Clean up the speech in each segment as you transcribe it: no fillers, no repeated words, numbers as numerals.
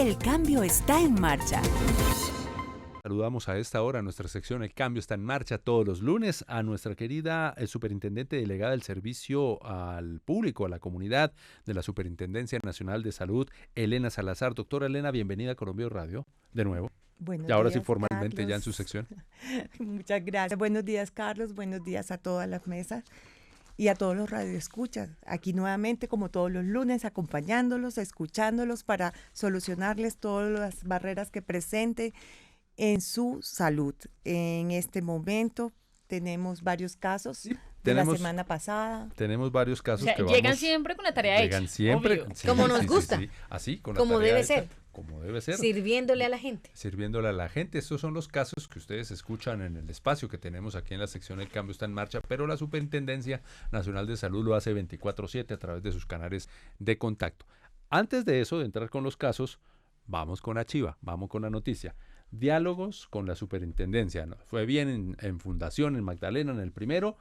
El cambio está en marcha. Saludamos a esta hora a nuestra sección El Cambio está en marcha todos los lunes a nuestra querida superintendente delegada del servicio al público, a la comunidad de la Superintendencia Nacional de Salud, Elena Salazar. Doctora Elena, bienvenida a Colombia Radio de nuevo. Buenos Y ahora días, sí formalmente Carlos. ya en su sección. Muchas gracias. Buenos días, Carlos. Buenos días a todas las mesas y a todos los radioescuchas. Aquí nuevamente, como todos los lunes, acompañándolos, escuchándolos para solucionarles todas las barreras que presenten en su salud. En este momento tenemos varios casos de la semana pasada. Tenemos varios casos que llegan siempre con la tarea hecha. Llegan siempre. Obvio. Sí, como nos gusta. Sí. Así, con como la tarea debe hecha, ser. Como debe ser. Sirviéndole a la gente. Sirviéndole a la gente. Estos son los casos que ustedes escuchan en el espacio que tenemos aquí en la sección El Cambio está en marcha, pero la Superintendencia Nacional de Salud lo hace 24/7 a través de sus canales de contacto. Antes de eso, de entrar con los casos, vamos con la chiva, vamos con la noticia. Diálogos con la superintendencia. ¿No? Fue bien en Fundación, en Magdalena, en el primero,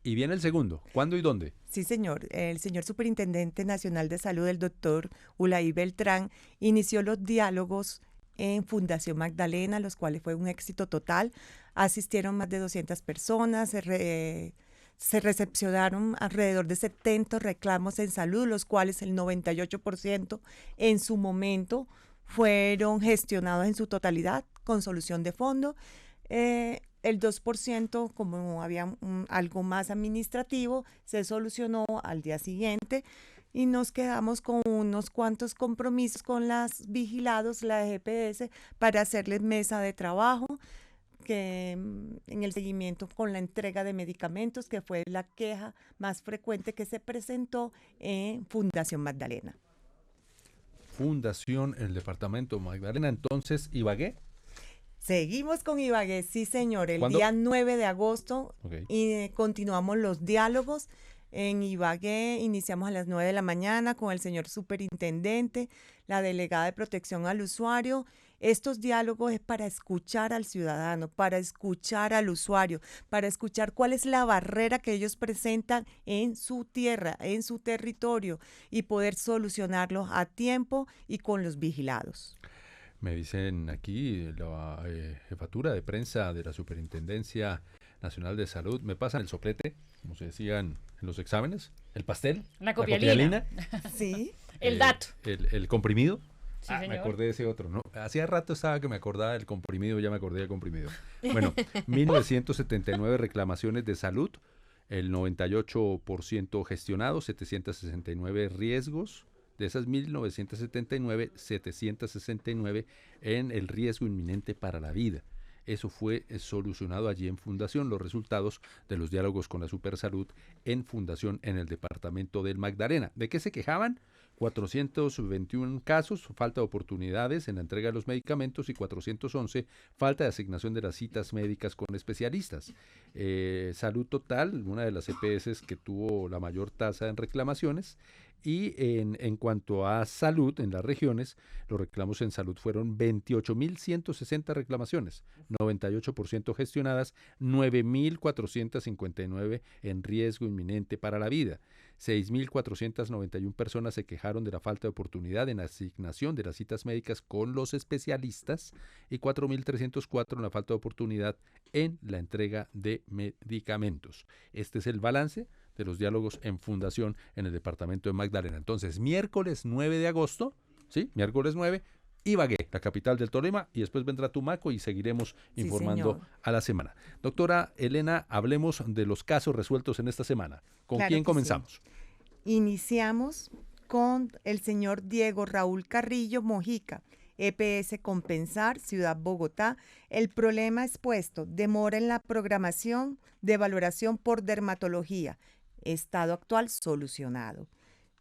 y viene el segundo. ¿Cuándo y dónde? Sí, señor. El señor Superintendente Nacional de Salud, el doctor Ulay Beltrán, inició los diálogos en Fundación Magdalena, los cuales fue un éxito total. Asistieron más de 200 personas, se recepcionaron alrededor de 70 reclamos en salud, los cuales el 98% en su momento fueron gestionados en su totalidad con solución de fondo. El 2%, como había algo más administrativo, se solucionó al día siguiente y nos quedamos con unos cuantos compromisos con las vigilados, la GPS, para hacerles mesa de trabajo, que en el seguimiento con la entrega de medicamentos, que fue la queja más frecuente que se presentó en Fundación Magdalena. Fundación, el departamento Magdalena, entonces, Ibagué. Seguimos con Ibagué, sí señor, el ¿Cuándo? día 9 de agosto Okay. y continuamos los diálogos. En Ibagué iniciamos a las 9 de la mañana con el señor superintendente, la delegada de protección al usuario. Estos diálogos es para escuchar al ciudadano, para escuchar al usuario, para escuchar cuál es la barrera que ellos presentan en su tierra, en su territorio y poder solucionarlos a tiempo y con los vigilados. Me dicen aquí la jefatura de prensa de la Superintendencia Nacional de Salud, me pasan el soplete, como se decían en los exámenes, el pastel, La copialina. Sí. El dato. el comprimido. Sí, Me señor. acordé de ese otro, ¿no? Hacía rato estaba que me acordaba del comprimido, ya me acordé del comprimido. Bueno, 1979 reclamaciones de salud, el 98% gestionados, 769 riesgos. De esas 1979, 769 en el riesgo inminente para la vida. Eso fue solucionado allí en Fundación, los resultados de los diálogos con la Supersalud en Fundación en el departamento del Magdalena. ¿De qué se quejaban? 421 casos, falta de oportunidades en la entrega de los medicamentos y 411, falta de asignación de las citas médicas con especialistas. Salud Total, una de las EPS que tuvo la mayor tasa en reclamaciones. Y en cuanto a salud en las regiones, los reclamos en salud fueron 28.160 reclamaciones, 98% gestionadas, 9.459 en riesgo inminente para la vida. 6.491 personas se quejaron de la falta de oportunidad en asignación de las citas médicas con los especialistas y 4.304 en la falta de oportunidad en la entrega de medicamentos. Este es el balance de los diálogos en Fundación en el departamento de Magdalena. Entonces, miércoles 9 de agosto, ¿sí? Miércoles 9, Ibagué, la capital del Tolima, y después vendrá Tumaco y seguiremos informando a la semana. Doctora Elena, hablemos de los casos resueltos en esta semana. ¿Con Claro quién que comenzamos? Sí. Iniciamos con el señor Diego Raúl Carrillo Mojica, EPS Compensar, Ciudad Bogotá. El problema expuesto, demora en la programación de valoración por dermatología. Estado actual solucionado.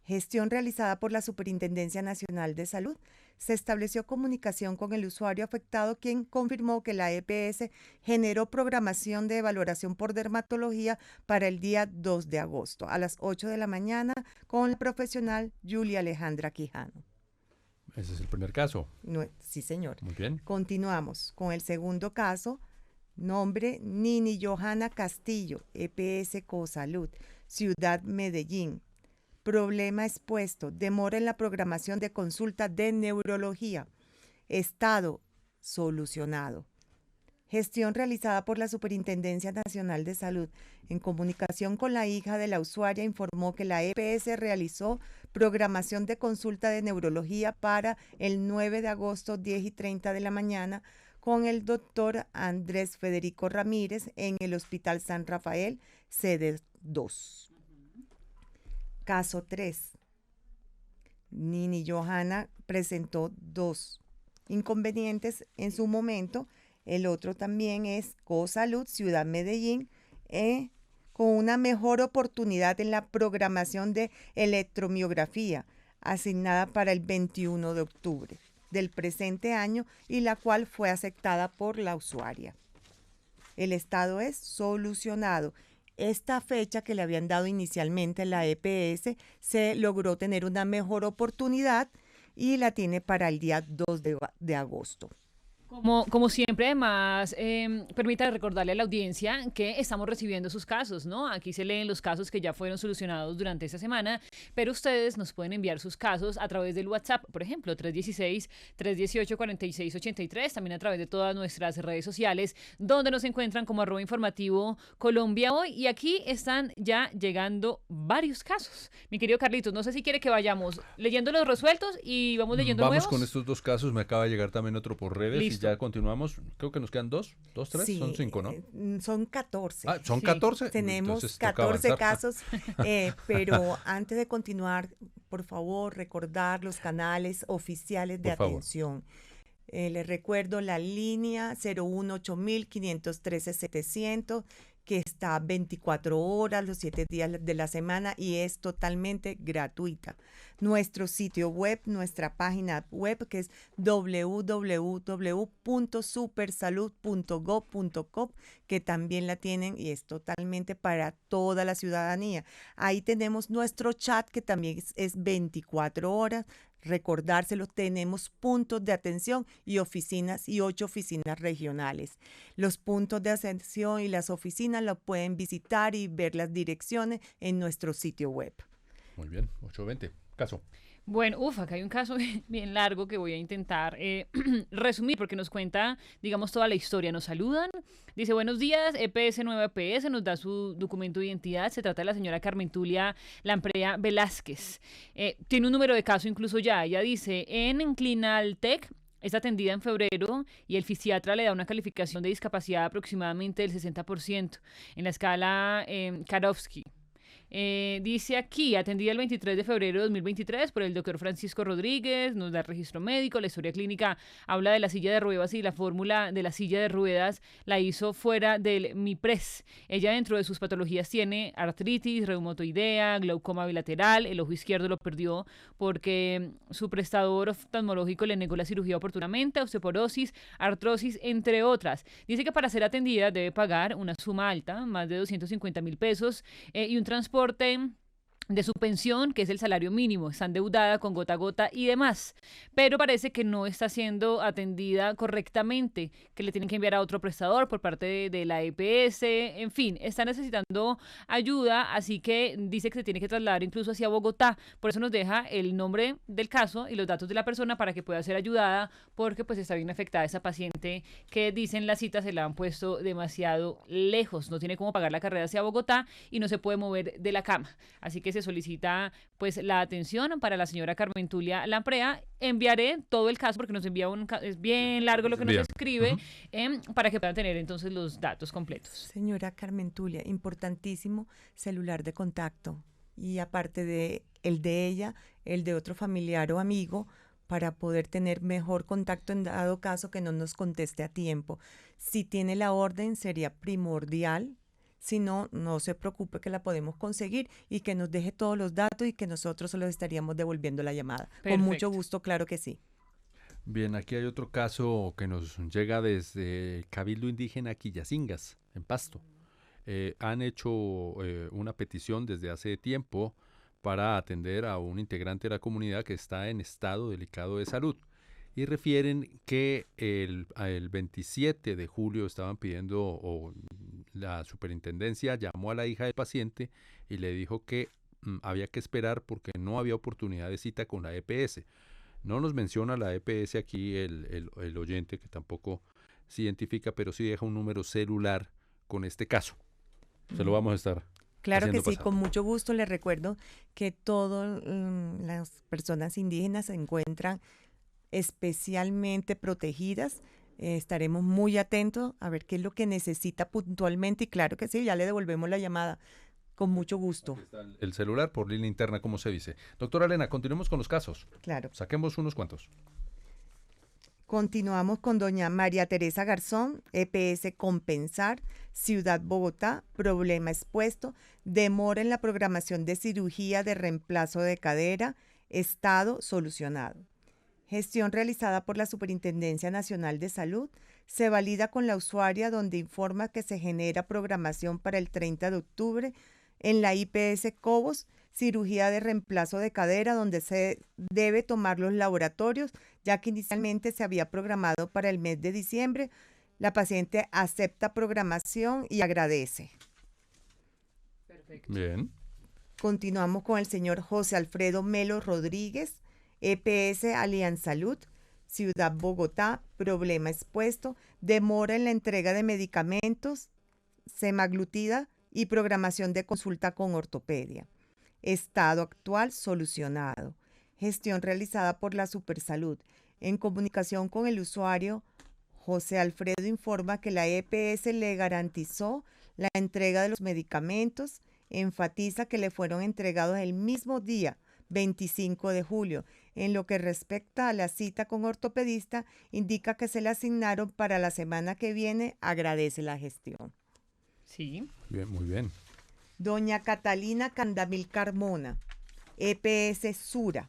Gestión realizada por la Superintendencia Nacional de Salud. Se estableció comunicación con el usuario afectado, quien confirmó que la EPS generó programación de valoración por dermatología para el día 2 de agosto a las 8 de la mañana con la profesional Julia Alejandra Quijano. Ese es el primer caso. No, sí, señor. Muy bien. Continuamos con el segundo caso. Nombre, Nini Johanna Castillo, EPS Cosalud, Ciudad Medellín. Problema expuesto, demora en la programación de consulta de neurología. Estado solucionado. Gestión realizada por la Superintendencia Nacional de Salud. En comunicación con la hija de la usuaria, informó que la EPS realizó programación de consulta de neurología para el 9 de agosto, 10:30 de la mañana, con el doctor Andrés Federico Ramírez en el Hospital San Rafael, sede 2. Caso 3. Nini Johanna presentó 2 inconvenientes en su momento. El otro también es CoSalud, Ciudad Medellín, con una mejor oportunidad en la programación de electromiografía asignada para el 21 de octubre del presente año y la cual fue aceptada por la usuaria. El estado es solucionado. Esta fecha que le habían dado inicialmente la EPS se logró tener una mejor oportunidad y la tiene para el día 2 de agosto. Como siempre, además, permita recordarle a la audiencia que estamos recibiendo sus casos, ¿no? Aquí se leen los casos que ya fueron solucionados durante esta semana, pero ustedes nos pueden enviar sus casos a través del WhatsApp, por ejemplo, 316-318-4683, también a través de todas nuestras redes sociales, donde nos encuentran como @informativo Colombia Hoy, y aquí están ya llegando varios casos. Mi querido Carlitos, no sé si quiere que vayamos leyendo los resueltos y vamos leyendo nuevos. Vamos con estos 2 casos, me acaba de llegar también otro por redes. Listo. Y ya continuamos, creo que nos quedan 2, 3, Sí, son 5, ¿no? Son 14. Ah, ¿son sí. 14? Tenemos Entonces, toca 14 avanzar. casos, pero antes de continuar, por favor, recordar los canales oficiales de Por favor. atención. Les recuerdo la línea 018-513-700, que está 24 horas, los 7 días de la semana y es totalmente gratuita. Nuestro sitio web, nuestra página web, que es www.supersalud.gov.co, que también la tienen y es totalmente para toda la ciudadanía. Ahí tenemos nuestro chat, que también es 24 horas. Recordárselo, tenemos puntos de atención y oficinas y 8 oficinas regionales. Los puntos de atención y las oficinas lo pueden visitar y ver las direcciones en nuestro sitio web. Muy bien, 8:20, caso. Bueno, acá hay un caso bien largo que voy a intentar resumir porque nos cuenta, digamos, toda la historia. Nos saludan, dice, buenos días, EPS Nueva EPS, nos da su documento de identidad. Se trata de la señora Carmen Tulia Lamprea Velázquez. Tiene un número de caso incluso ya. Ella dice, en Clinaltec es atendida en febrero y el fisiatra le da una calificación de discapacidad aproximadamente del 60% en la escala Karofsky. Dice aquí, atendida el 23 de febrero de 2023 por el doctor Francisco Rodríguez, nos da el registro médico, la historia clínica habla de la silla de ruedas y la fórmula de la silla de ruedas la hizo fuera del MIPRES. Ella dentro de sus patologías tiene artritis, reumatoidea, glaucoma bilateral, el ojo izquierdo lo perdió porque su prestador oftalmológico le negó la cirugía oportunamente, osteoporosis, artrosis, entre otras. Dice que para ser atendida debe pagar una suma alta, más de 250,000 pesos, y un transporte de su pensión, que es el salario mínimo, está endeudada con gota a gota y demás, pero parece que no está siendo atendida correctamente, que le tienen que enviar a otro prestador por parte de la EPS, en fin, está necesitando ayuda, así que dice que se tiene que trasladar incluso hacia Bogotá, por eso nos deja el nombre del caso y los datos de la persona para que pueda ser ayudada, porque pues está bien afectada esa paciente que dicen las citas se la han puesto demasiado lejos, no tiene cómo pagar la carrera hacia Bogotá y no se puede mover de la cama, así que se solicita pues la atención para la señora Carmen Tulia Lamprea. Enviaré todo el caso porque nos envía es bien largo lo que nos escribe, para que puedan tener entonces los datos completos. Señora Carmen Tulia, importantísimo celular de contacto y aparte de el de ella, el de otro familiar o amigo para poder tener mejor contacto en dado caso que no nos conteste a tiempo. Si tiene la orden sería primordial. Si no, no se preocupe que la podemos conseguir y que nos deje todos los datos y que nosotros se los estaríamos devolviendo la llamada. Perfecto. Con mucho gusto, claro que sí. Bien, aquí hay otro caso que nos llega desde Cabildo Indígena Quillacingas, en Pasto. Han hecho una petición desde hace tiempo para atender a un integrante de la comunidad que está en estado delicado de salud. Y refieren que el 27 de julio estaban pidiendo, o la superintendencia llamó a la hija del paciente y le dijo que había que esperar porque no había oportunidad de cita con la EPS. No nos menciona la EPS aquí el oyente, que tampoco se identifica, pero sí deja un número celular con este caso. Se lo vamos a estar Claro que haciendo sí, pasar. con mucho gusto les recuerdo que todas las personas indígenas se encuentran especialmente protegidas. Estaremos muy atentos a ver qué es lo que necesita puntualmente y claro que sí, ya le devolvemos la llamada con mucho gusto. Aquí está el celular por línea interna, como se dice. Doctora Elena, continuemos con los casos. Claro. Saquemos unos cuantos. Continuamos con doña María Teresa Garzón, EPS Compensar, Ciudad Bogotá, problema expuesto, demora en la programación de cirugía de reemplazo de cadera, estado solucionado. Gestión realizada por la Superintendencia Nacional de Salud, se valida con la usuaria donde informa que se genera programación para el 30 de octubre en la IPS Cobos, cirugía de reemplazo de cadera donde se debe tomar los laboratorios, ya que inicialmente se había programado para el mes de diciembre. La paciente acepta programación y agradece. Perfecto. Bien. Continuamos con el señor José Alfredo Melo Rodríguez, EPS Alianzalud, Ciudad Bogotá, problema expuesto, demora en la entrega de medicamentos, semaglutida y programación de consulta con ortopedia. Estado actual solucionado. Gestión realizada por la Supersalud. En comunicación con el usuario, José Alfredo informa que la EPS le garantizó la entrega de los medicamentos, enfatiza que le fueron entregados el mismo día, 25 de julio. En lo que respecta a la cita con ortopedista, indica que se le asignaron para la semana que viene, agradece la gestión. Sí. Bien, muy bien. Doña Catalina Candamil Carmona, EPS Sura,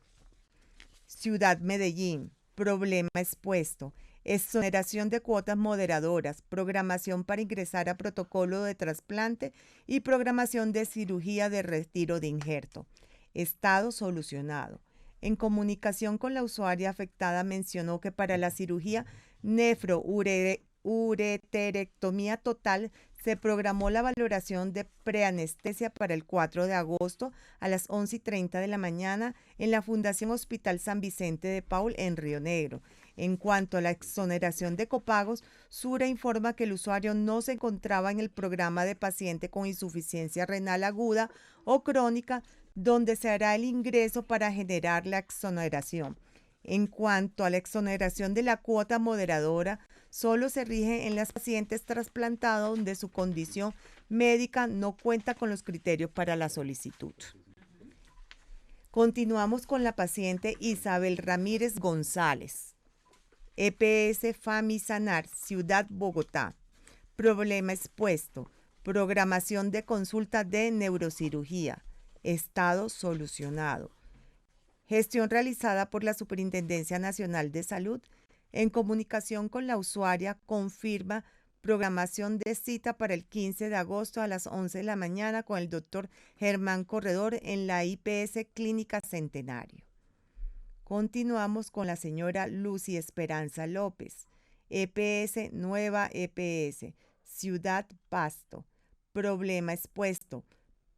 Ciudad Medellín, problema expuesto, exoneración de cuotas moderadoras, programación para ingresar a protocolo de trasplante y programación de cirugía de retiro de injerto. Estado solucionado. En comunicación con la usuaria afectada mencionó que para la cirugía nefroureterectomía total se programó la valoración de preanestesia para el 4 de agosto a las 11:30 de la mañana en la Fundación Hospital San Vicente de Paul en Río Negro. En cuanto a la exoneración de copagos, Sura informa que el usuario no se encontraba en el programa de paciente con insuficiencia renal aguda o crónica, donde se hará el ingreso para generar la exoneración. En cuanto a la exoneración de la cuota moderadora, solo se rige en las pacientes trasplantadas donde su condición médica no cuenta con los criterios para la solicitud. Continuamos con la paciente Isabel Ramírez González, EPS Famisanar, Ciudad Bogotá. Problema expuesto, programación de consulta de neurocirugía, estado solucionado. Gestión realizada por la Superintendencia Nacional de Salud. En comunicación con la usuaria, confirma programación de cita para el 15 de agosto a las 11 de la mañana con el doctor Germán Corredor en la IPS Clínica Centenario. Continuamos con la señora Lucy Esperanza López, EPS Nueva EPS, Ciudad Pasto. Problema expuesto,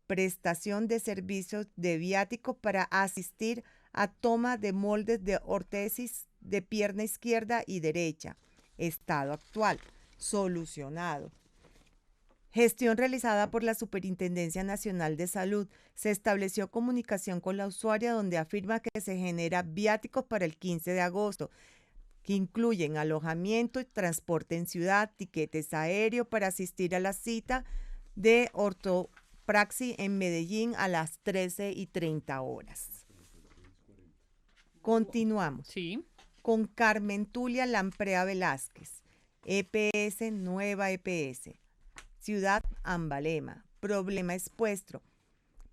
prestación de servicios de viático para asistir a toma de moldes de órtesis de pierna izquierda y derecha. Estado actual, solucionado. Gestión realizada por la Superintendencia Nacional de Salud. Se estableció comunicación con la usuaria donde afirma que se genera viáticos para el 15 de agosto, que incluyen alojamiento y transporte en ciudad, tiquetes aéreos para asistir a la cita de ortopraxis en Medellín a las 13:30 horas. Continuamos. Sí. Con Carmen Tulia Lamprea Velázquez, EPS Nueva EPS, Ciudad Ambalema. Problema expuesto,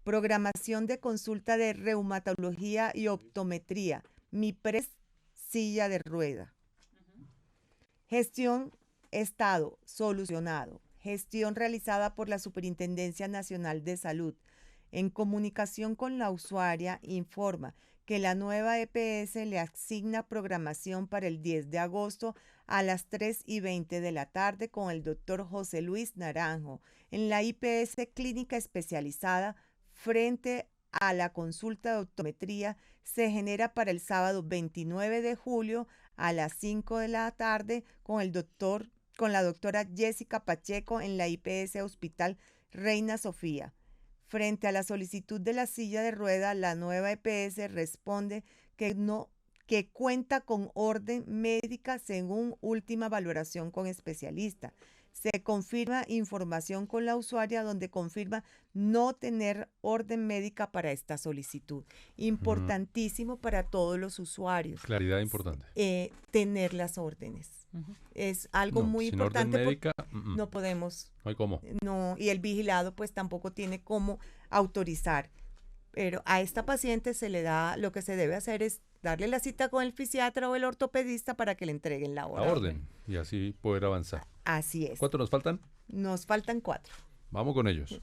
programación de consulta de reumatología y optometría, MIPRES silla de rueda. Gestión estado solucionado. Gestión realizada por la Superintendencia Nacional de Salud. En comunicación con la usuaria, informa que la nueva EPS le asigna programación para el 10 de agosto a las 3:20 de la tarde con el doctor José Luis Naranjo en la IPS Clínica Especializada frente a la consulta de optometría se genera para el sábado 29 de julio a las 5 de la tarde con la doctora Jessica Pacheco en la IPS Hospital Reina Sofía. Frente a la solicitud de la silla de rueda, la nueva EPS responde que cuenta con orden médica según última valoración con especialista. Se confirma información con la usuaria donde confirma no tener orden médica para esta solicitud. Importantísimo para todos los usuarios. Claridad importante. Tener las órdenes. Es algo muy sin importante. Orden médica, no podemos. No hay cómo. No, y el vigilado pues tampoco tiene cómo autorizar. Pero a esta paciente se le da, lo que se debe hacer es darle la cita con el fisiatra o el ortopedista para que le entreguen la orden. La orden, y así poder avanzar. Así es. ¿Cuántos nos faltan? Nos faltan 4. Vamos con ellos.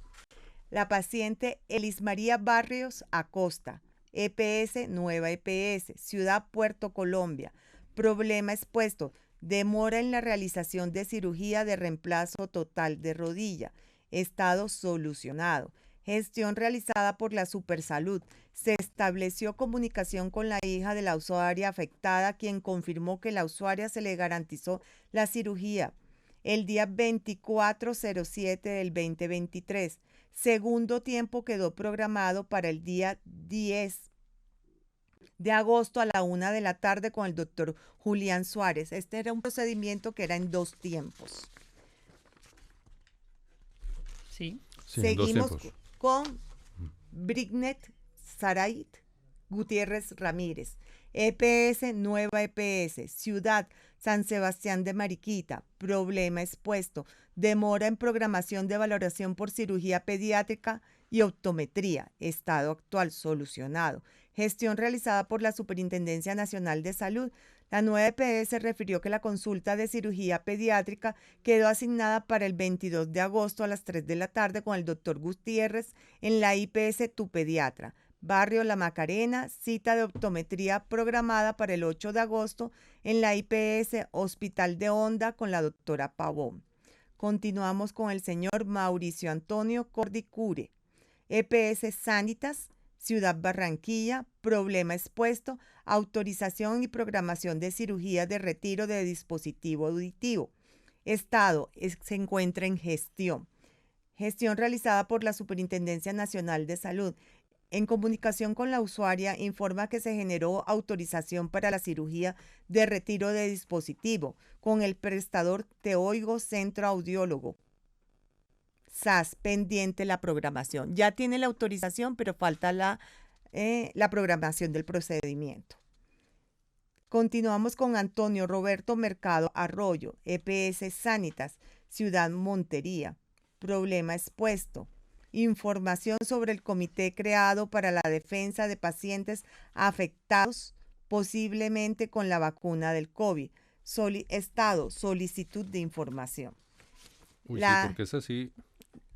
La paciente Elis María Barrios Acosta, EPS, nueva EPS, Ciudad Puerto Colombia. Problema expuesto, demora en la realización de cirugía de reemplazo total de rodilla. Estado solucionado. Gestión realizada por la Supersalud. Se estableció comunicación con la hija de la usuaria afectada, quien confirmó que la usuaria se le garantizó la cirugía el día 24/07 del 2023. Segundo tiempo quedó programado para el día 10 de agosto a la 1 de la tarde con el doctor Julián Suárez. Este era un procedimiento que era en 2 tiempos. Sí. Seguimos con Brignet Sarait Gutiérrez Ramírez, EPS, nueva EPS, Ciudad San Sebastián de Mariquita. Problema expuesto, demora en programación de valoración por cirugía pediátrica y optometría. Estado actual solucionado. Gestión realizada por la Superintendencia Nacional de Salud. La nueva EPS refirió que la consulta de cirugía pediátrica quedó asignada para el 22 de agosto a las 3 de la tarde con el doctor Gutiérrez en la IPS Tu Pediatra, Barrio La Macarena. Cita de optometría programada para el 8 de agosto en la IPS Hospital de Honda con la doctora Pavón. Continuamos con el señor Mauricio Antonio Cordicure, EPS Sanitas, Ciudad Barranquilla. Problema expuesto, autorización y programación de cirugía de retiro de dispositivo auditivo. Estado se encuentra en gestión. Gestión realizada por la Superintendencia Nacional de Salud. En comunicación con la usuaria, informa que se generó autorización para la cirugía de retiro de dispositivo con el prestador Te Oigo Centro Audiólogo. SAS, pendiente la programación. Ya tiene la autorización, pero falta la programación del procedimiento. Continuamos con Antonio Roberto Mercado Arroyo, EPS Sanitas, Ciudad Montería. Problema expuesto. Información sobre el comité creado para la defensa de pacientes afectados posiblemente con la vacuna del COVID. Estado, solicitud de información. Sí, porque es así.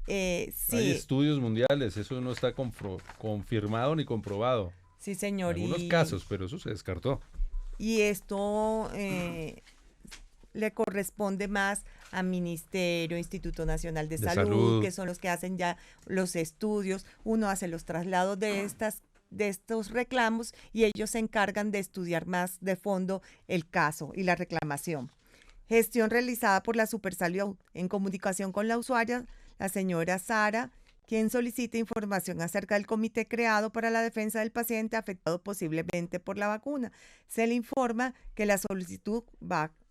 Sí. Hay estudios mundiales, eso no está confirmado ni comprobado. Sí, señor. En algunos casos, pero eso se descartó. Y esto le corresponde más a Ministerio, Instituto Nacional de Salud, que son los que hacen ya los estudios. Uno hace los traslados de estos reclamos y ellos se encargan de estudiar más de fondo el caso y la reclamación. Gestión realizada por la Supersalud en comunicación con la usuaria, la señora Sara, quien solicita información acerca del comité creado para la defensa del paciente afectado posiblemente por la vacuna. Se le informa que la solicitud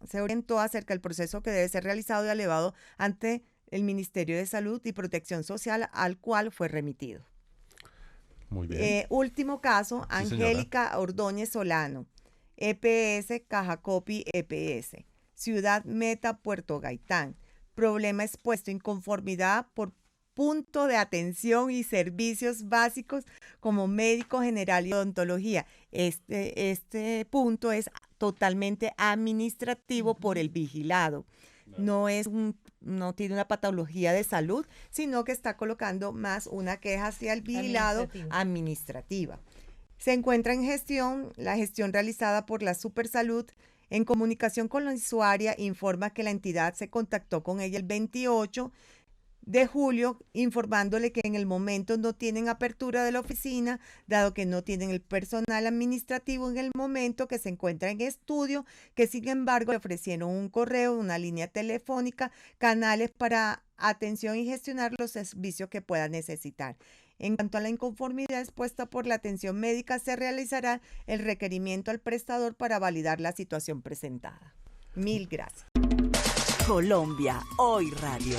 se orientó acerca del proceso que debe ser realizado y elevado ante el Ministerio de Salud y Protección Social, al cual fue remitido. Muy bien. Último caso, Sí, Angélica señora. Ordóñez Solano, EPS Cajacopi EPS, Ciudad Meta Puerto Gaitán. Problema expuesto, inconformidad por punto de atención y servicios básicos como médico general y odontología. Este punto es totalmente administrativo por el vigilado. No tiene una patología de salud, sino que está colocando más una queja hacia el vigilado administrativa. Se encuentra en gestión, la gestión realizada por la Supersalud. En comunicación con la usuaria, informa que la entidad se contactó con ella el 28 de julio, informándole que en el momento no tienen apertura de la oficina, dado que no tienen el personal administrativo en el momento, que se encuentra en estudio, que sin embargo le ofrecieron un correo, una línea telefónica, canales para atención y gestionar los servicios que pueda necesitar. En cuanto a la inconformidad expuesta por la atención médica, se realizará el requerimiento al prestador para validar la situación presentada. Mil gracias. Colombia Hoy Radio.